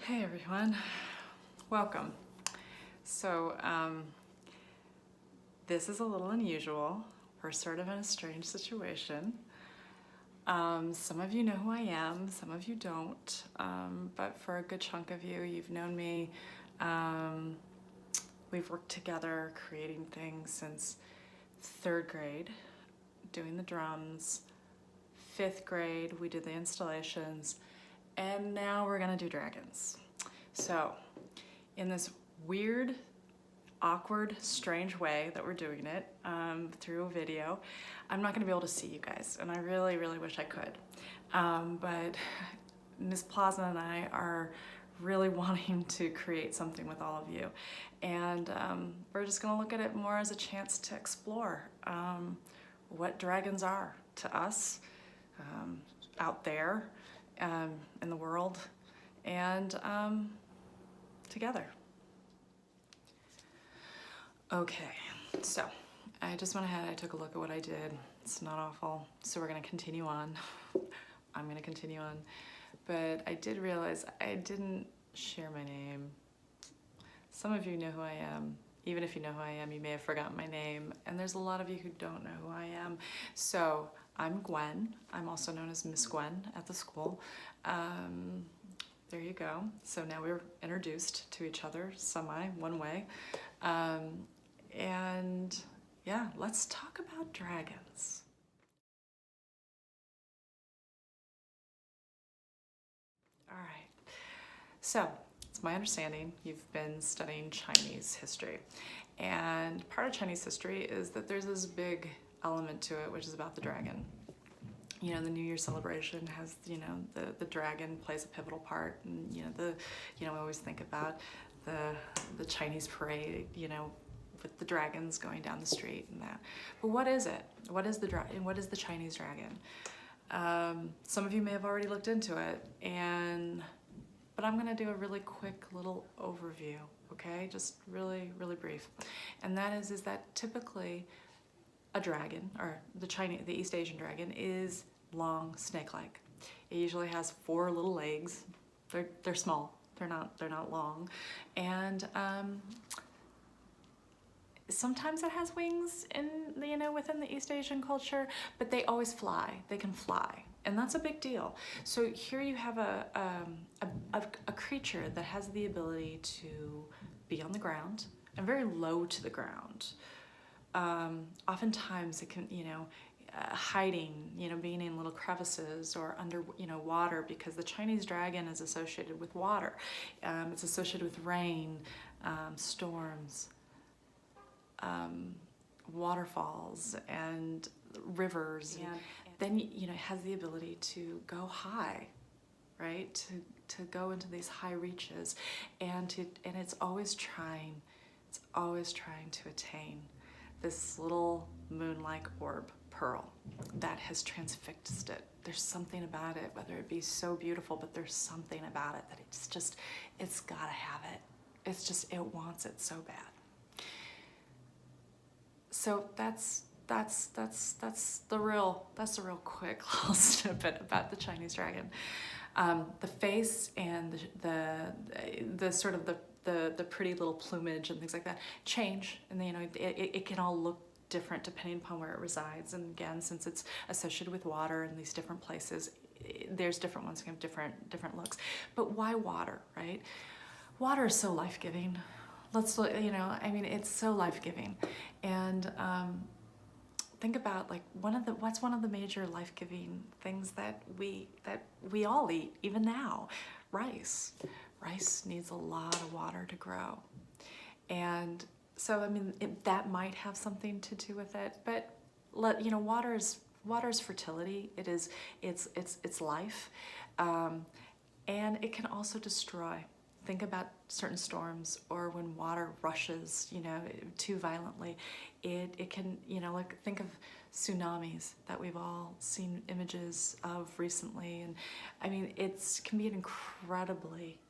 Hey everyone, welcome. So this is a little unusual. We're sort of in a strange situation. Some of you know who I am, some of you don't, but for a good chunk of you, you've known me. We've worked together creating things since 3rd grade, doing the drums. 5th grade, we did the installations, and now we're gonna do dragons. So in this weird, awkward, strange way that we're doing it through a video, I'm not gonna be able to see you guys, and I really, really wish I could. But Ms. Plaza and I are really wanting to create something with all of you. And we're just gonna look at it more as a chance to explore what dragons are to us out there in the world and together. Okay, so I just went ahead, I took a look at what I did. It's not awful, so we're gonna continue on. I'm gonna continue on. But I did realize I didn't share my name. Some of you know who I am. Even if you know who I am, you may have forgotten my name. And there's a lot of you who don't know who I am. So I'm Gwen. I'm also known as Miss Gwen at the school. There you go. So now we're introduced to each other, one way. And yeah, let's talk about dragons. All right. So it's my understanding you've been studying Chinese history. And part of Chinese history is that there's this big element to it, which is about the dragon. You know, the New Year celebration has, the dragon plays a pivotal part, and we always think about the Chinese parade, with the dragons going down the street and that. But what is it? What is the dragon? What is the Chinese dragon? Some of you may have already looked into it, but I'm gonna do a really quick little overview, okay? Just really, really brief. And that is that typically a dragon, or the East Asian dragon, is long, snake-like. It usually has 4 little legs. They're small. They're not long, and sometimes it has wings within the East Asian culture, but they always fly. They can fly, and that's a big deal. So here you have a creature that has the ability to be on the ground and very low to the ground. Oftentimes it can, hiding, being in little crevices or under, water, because the Chinese dragon is associated with water. It's associated with rain, storms, waterfalls, and rivers. And then, it has the ability to go high, right? To go into these high reaches, and it's always trying to attain this little moon-like orb, pearl, that has transfixed it. There's something about it, whether it be so beautiful, but there's something about it that it's gotta have it. It wants it so bad. So that's the real quick little snippet about the Chinese dragon. The face and the sort of the pretty little plumage and things like that change, and it can all look different depending upon where it resides. And again, since it's associated with water in these different places, there's different ones that have different looks. But why water, right? Water is so life-giving. Let's look, it's so life-giving. And think about what's one of the major life-giving things that we all eat even now? Rice. Rice needs a lot of water to grow. And so, that might have something to do with it, but water is fertility. It's life, and it can also destroy. Think about certain storms, or when water rushes, too violently. It can, think of tsunamis that we've all seen images of recently, and it can be an incredibly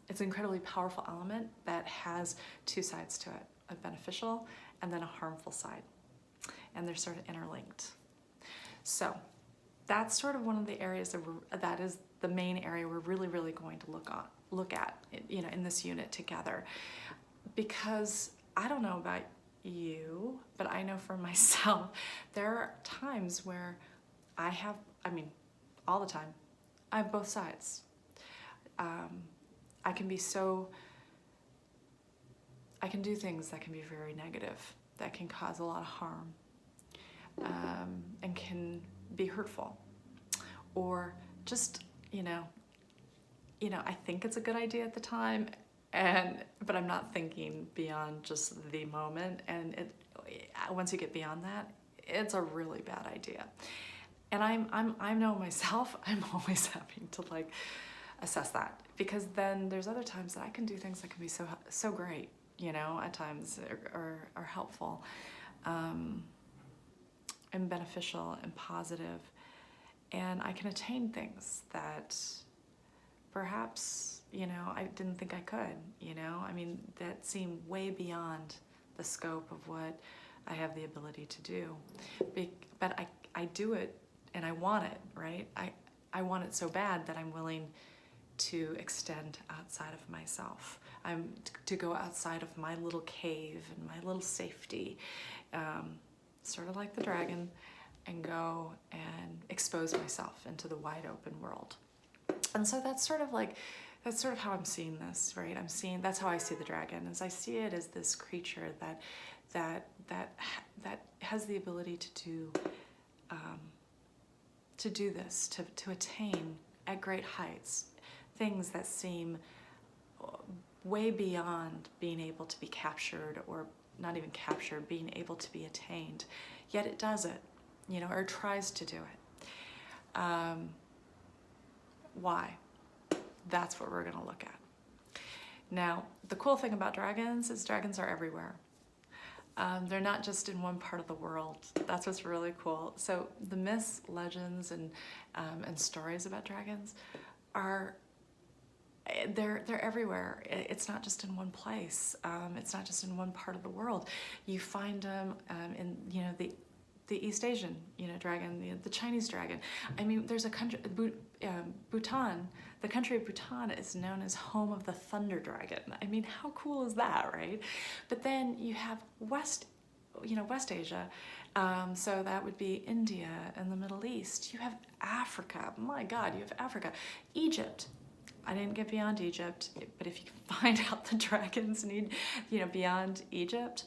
it's an incredibly powerful element that has 2 sides to it, a beneficial and then a harmful side, and they're sort of interlinked. So that's sort of one of the areas that is the main area we're really, really going to look at, you know, in this unit together. Because I don't know about you, but I know for myself, there are times where I mean, all the time, I have both sides. I can do things that can be very negative, that can cause a lot of harm, and can be hurtful, or just, you know, I think it's a good idea at the time, but I'm not thinking beyond just the moment, and once you get beyond that, it's a really bad idea. And I know myself, I'm always having to like assess that, because then there's other times that I can do things that can be so great, you know, at times are helpful, and beneficial and positive, and I can attain things that perhaps, you know, I didn't think I could, you know, I mean, that seem way beyond the scope of what I have the ability to do. But I do it, and I want it, right? I want it so bad that I'm willing to extend outside of myself. I'm to go outside of my little cave and my little safety, sort of like the dragon, and go and expose myself into the wide open world. And so that's sort of how I'm seeing this, right? That's how I see the dragon, as I see it as this creature that has the ability to do this, to attain at great heights, things that seem way beyond being able to be captured, or not even captured, being able to be attained. Yet it does it, you know, or tries to do it. Why? That's what we're going to look at. Now, the cool thing about dragons is dragons are everywhere. They're not just in one part of the world. That's what's really cool. So the myths, legends, and stories about dragons they're everywhere. It's not just in one place. It's not just in one part of the world. You find them in, you know, the East Asian, you know, dragon, the Chinese dragon. I mean, there's a country, Bhutan. The country of Bhutan is known as home of the thunder dragon. I mean, how cool is that, right? But then you have West Asia. So that would be India and the Middle East. You have Africa. My God, you have Africa. Egypt. I didn't get beyond Egypt, but if you can find out the dragons need, you know, beyond Egypt,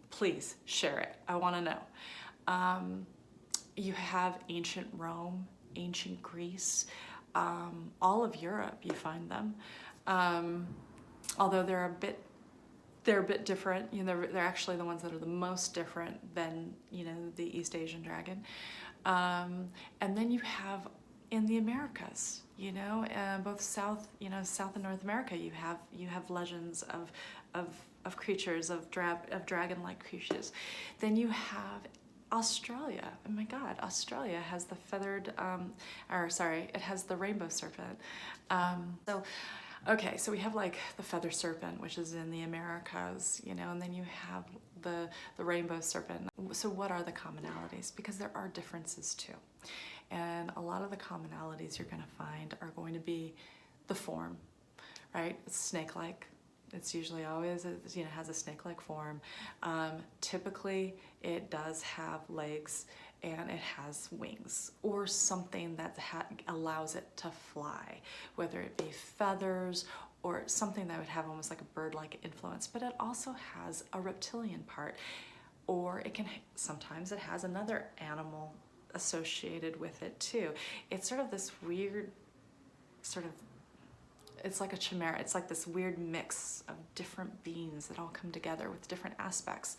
please share it. I want to know. You have ancient Rome, ancient Greece, all of Europe. You find them, although they're a bit different. You know, they're actually the ones that are the most different than, you know, the East Asian dragon. And then you have in the Americas, you know, both South and North America, you have legends of creatures, of dragon-like creatures. Then you have Australia. Oh my God, Australia has the it has the rainbow serpent. So we have like the feather serpent, which is in the Americas, you know, and then you have the rainbow serpent. So what are the commonalities? Because there are differences too. And a lot of the commonalities you're going to find are going to be the form, right? It's snake-like. It's usually always, you know, has a snake-like form. Typically, it does have legs and it has wings, or something that allows it to fly, whether it be feathers or something that would have almost like a bird-like influence. But it also has a reptilian part, or sometimes it has another animal associated with it too. It's sort of this weird it's like a chimera. It's like this weird mix of different beings that all come together with different aspects.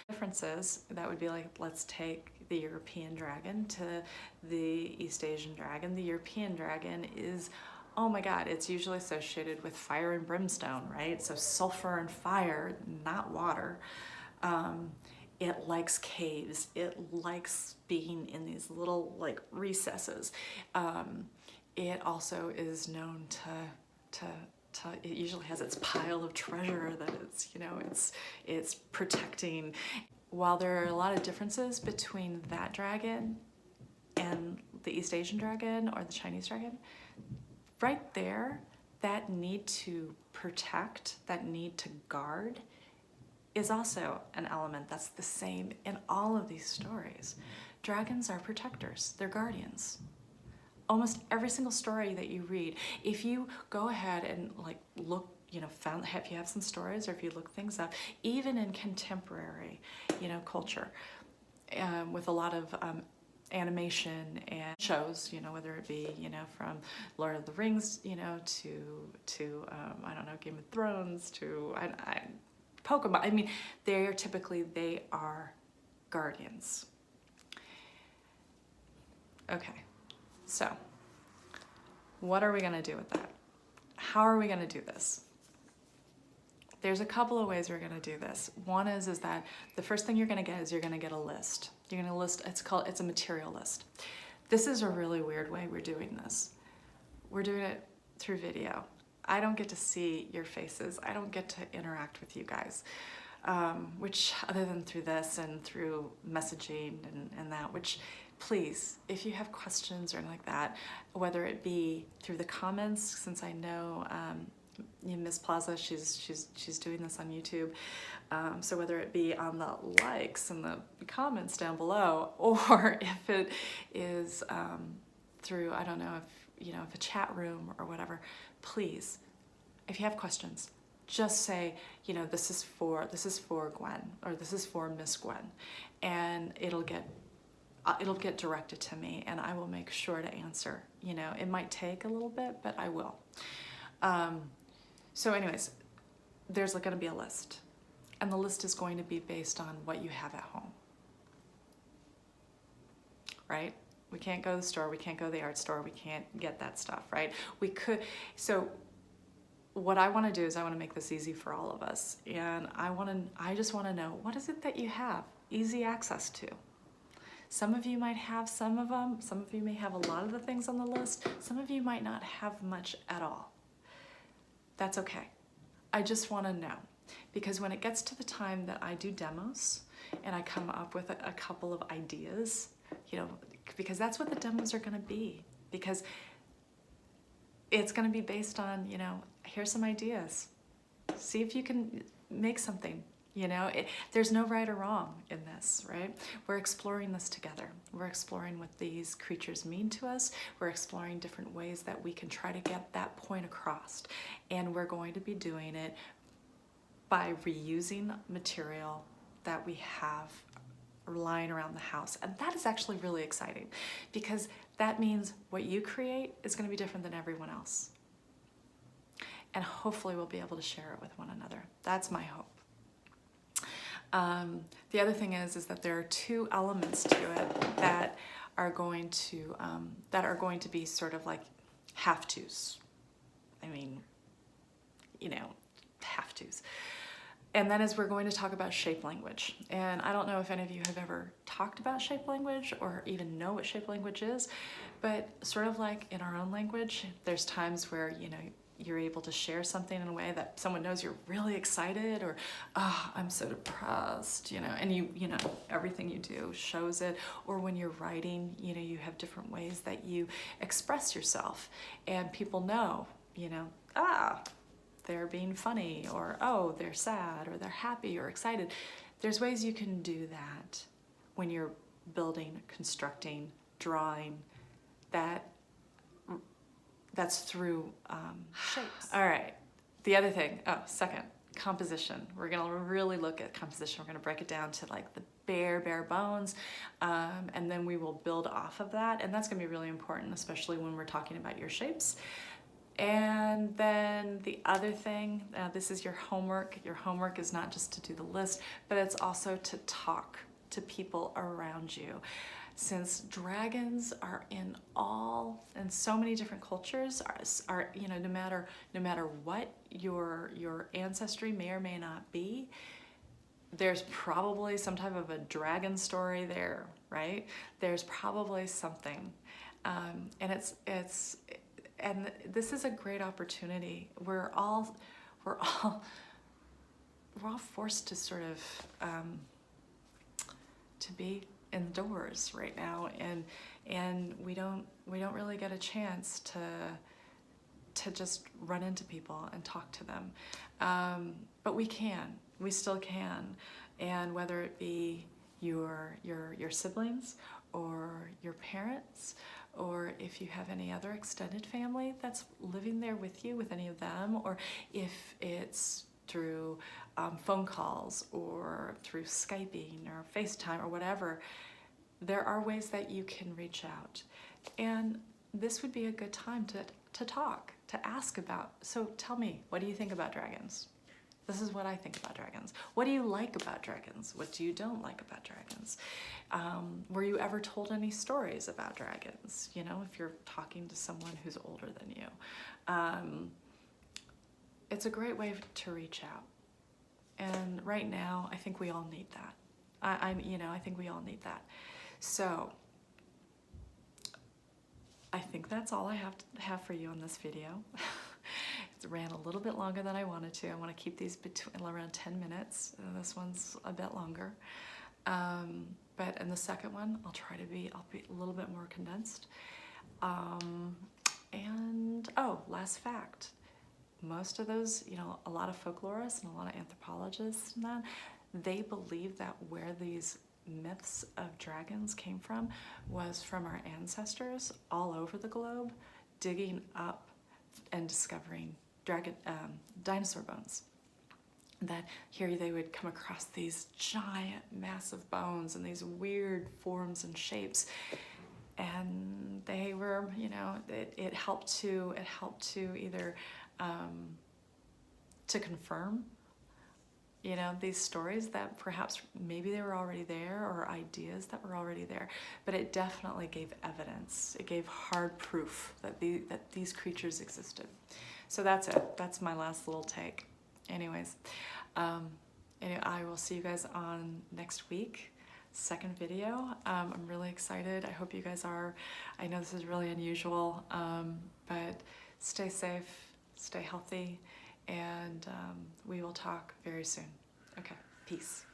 Differences, that would be like, let's take the European dragon to the East Asian dragon. The European dragon is, oh my God, it's usually associated with fire and brimstone, right? So sulfur and fire, not water. It likes caves. It likes being in these little like recesses. It also is known to it usually has its pile of treasure that it's, you know, it's protecting. While there are a lot of differences between that dragon and the East Asian dragon or the Chinese dragon, right there, that need to protect, that need to guard is also an element that's the same in all of these stories. Dragons are protectors, they're guardians. Almost every single story that you read, if you go ahead and like look, you know, if you have some stories or if you look things up, even in contemporary, you know, culture, with a lot of animation and shows, you know, whether it be, you know, from Lord of the Rings, you know, to I don't know, Game of Thrones, to Pokemon. I mean, they are guardians. Okay, so what are we gonna do with that? How are we gonna do this? There's a couple of ways we're gonna do this. One is that the first thing you're gonna get is you're gonna get a list. You're gonna list, it's a material list. This is a really weird way we're doing this. We're doing it through video. I don't get to see your faces. I don't get to interact with you guys, which other than through this and through messaging and that, which please, if you have questions or anything like that, whether it be through the comments, since I know Miss Plaza, she's doing this on YouTube, so whether it be on the likes and the comments down below, or if it is through, I don't know, if you know, if a chat room or whatever, please, if you have questions, just say, you know, this is for Gwen, or this is for Miss Gwen, and it'll get directed to me, and I will make sure to answer. You know, it might take a little bit, but I will. So anyways, there's going to be a list, and the list is going to be based on what you have at home, right? We can't go to the store, we can't go to the art store, we can't get that stuff, right? We could, so what I want to do is I want to make this easy for all of us, and I just want to know, what is it that you have easy access to? Some of you might have some of them, some of you may have a lot of the things on the list, some of you might not have much at all. That's okay. I just want to know, because when it gets to the time that I do demos and I come up with a couple of ideas, you know, because that's what the demos are going to be, because it's going to be based on, you know, here's some ideas. See if you can make something. You know, there's no right or wrong in this, right? We're exploring this together. We're exploring what these creatures mean to us. We're exploring different ways that we can try to get that point across. And we're going to be doing it by reusing material that we have lying around the house. And that is actually really exciting, because that means what you create is going to be different than everyone else. And hopefully we'll be able to share it with one another. That's my hope. The other thing is that there are two elements to it that are going to be sort of like have-tos. I mean, you know, have-tos. And that is, we're going to talk about shape language. And I don't know if any of you have ever talked about shape language or even know what shape language is, but sort of like in our own language, there's times where, you know, you're able to share something in a way that someone knows you're really excited, or, oh, I'm so depressed, you know, and you know, everything you do shows it. Or when you're writing, you know, you have different ways that you express yourself, and people know, you know, they're being funny, or, oh, they're sad, or they're happy or excited. There's ways you can do that when you're building, constructing, drawing, that's through shapes. All right, the other thing, second, composition. We're gonna really look at composition. We're gonna break it down to like the bare bones, and then we will build off of that. And that's gonna be really important, especially when we're talking about your shapes. And then the other thing, this is your homework. Your homework is not just to do the list, but it's also to talk to people around you. Since dragons are in so many different cultures, are you know, no matter what your ancestry may or may not be, there's probably some type of a dragon story there, right? There's probably something, and and this is a great opportunity. We're all forced to sort of to be indoors right now, and we don't really get a chance to just run into people and talk to them. But we still can. And whether it be your siblings or your parents, or if you have any other extended family that's living there with you, with any of them, or if it's through phone calls or through Skyping or FaceTime or whatever, there are ways that you can reach out. And this would be a good time to talk, to ask about. So tell me, what do you think about dragons? This is what I think about dragons. What do you like about dragons? What do you don't like about dragons? Were you ever told any stories about dragons? You know, if you're talking to someone who's older than you. It's a great way to reach out. And right now, I think we all need that. I think we all need that. So I think that's all I have for you on this video. It ran a little bit longer than I wanted to. I want to keep these around 10 minutes. This one's a bit longer. But in the second one, I'll be a little bit more condensed. And last fact. Most of those, a lot of folklorists and a lot of anthropologists and that, they believe that where these myths of dragons came from was from our ancestors all over the globe, digging up and discovering dinosaur bones. That here they would come across these giant, massive bones and these weird forms and shapes, and they were, it helped to either to confirm, these stories that perhaps maybe they were already there, or ideas that were already there, but it definitely gave evidence. It gave hard proof that these creatures existed. So that's it. That's my last little take. Anyways, I will see you guys on next week. Second video. I'm really excited. I hope you guys are. I know this is really unusual, but stay safe, stay healthy, and we will talk very soon. Okay, peace.